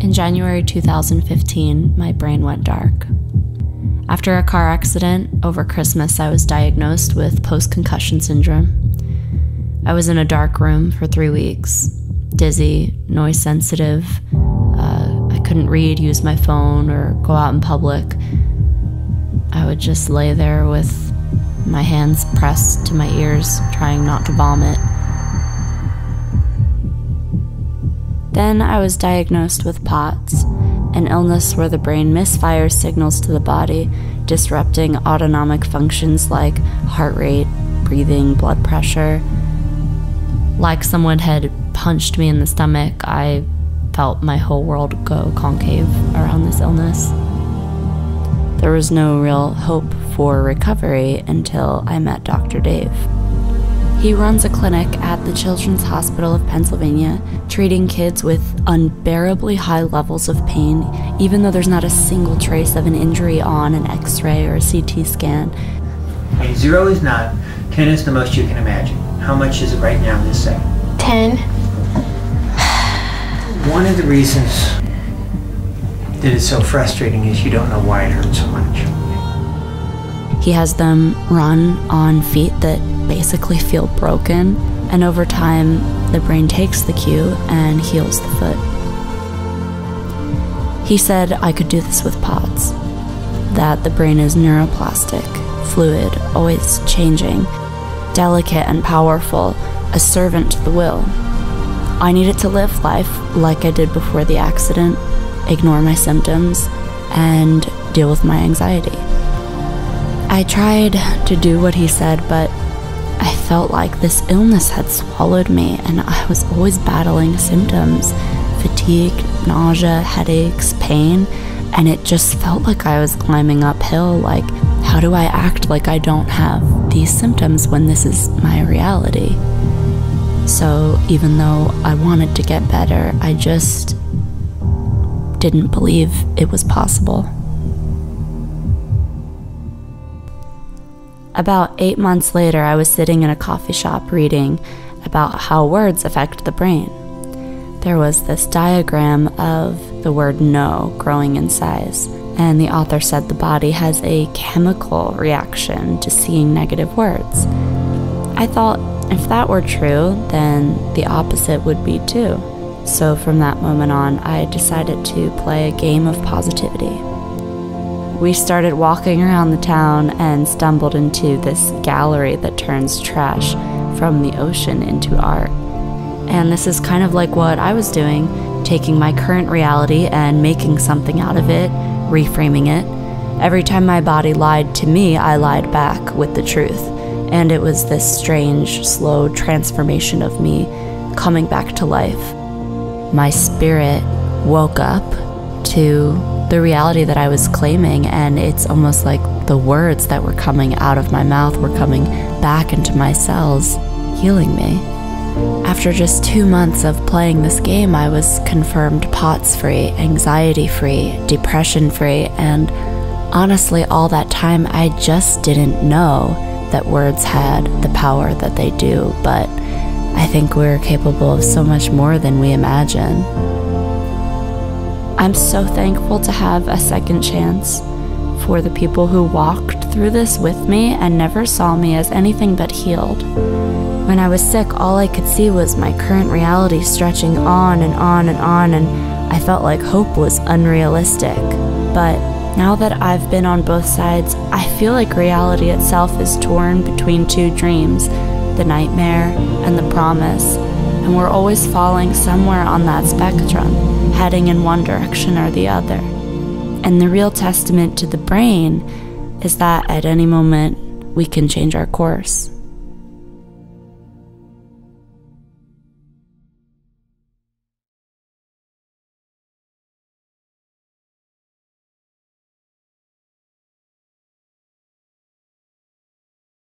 In January 2015, my brain went dark. After a car accident over Christmas, I was diagnosed with post-concussion syndrome. I was in a dark room for 3 weeks, dizzy, noise sensitive. I couldn't read, use my phone, or go out in public. I would just lay there with my hands pressed to my ears, trying not to vomit. Then I was diagnosed with POTS, an illness where the brain misfires signals to the body, disrupting autonomic functions like heart rate, breathing, blood pressure. Like someone had punched me in the stomach, I felt my whole world go concave around this illness. There was no real hope for recovery until I met Dr. Dave. He runs a clinic at the Children's Hospital of Pennsylvania, treating kids with unbearably high levels of pain, even though there's not a single trace of an injury on an X-ray or a CT scan. Okay, 0 is none. 10 is the most you can imagine. How much is it right now in this second? 10. One of the reasons that it's so frustrating is you don't know why it hurts so much. He has them run on feet that basically feel broken, and over time, the brain takes the cue and heals the foot. He said I could do this with POTS, that the brain is neuroplastic, fluid, always changing, delicate and powerful, a servant to the will. I needed to live life like I did before the accident, ignore my symptoms, and deal with my anxiety. I tried to do what he said, but I felt like this illness had swallowed me, and I was always battling symptoms, fatigue, nausea, headaches, pain, and it just felt like I was climbing uphill. Like, how do I act like I don't have these symptoms when this is my reality? So even though I wanted to get better, I just didn't believe it was possible. About 8 months later, I was sitting in a coffee shop reading about how words affect the brain. There was this diagram of the word no growing in size, and the author said the body has a chemical reaction to seeing negative words. I thought if that were true, then the opposite would be too. So from that moment on, I decided to play a game of positivity. We started walking around the town and stumbled into this gallery that turns trash from the ocean into art. And this is kind of like what I was doing, taking my current reality and making something out of it, reframing it. Every time my body lied to me, I lied back with the truth. And it was this strange, slow transformation of me coming back to life. My spirit woke up to the reality that I was claiming, and it's almost like the words that were coming out of my mouth were coming back into my cells, healing me. After just 2 months of playing this game, I was confirmed POTS-free, anxiety-free, depression-free, and honestly, all that time, I just didn't know that words had the power that they do, but I think we're capable of so much more than we imagine. I'm so thankful to have a second chance for the people who walked through this with me and never saw me as anything but healed. When I was sick, all I could see was my current reality stretching on and on and on, and I felt like hope was unrealistic. But now that I've been on both sides, I feel like reality itself is torn between two dreams, the nightmare and the promise, and we're always falling somewhere on that spectrum, heading in one direction or the other. And the real testament to the brain is that at any moment we can change our course.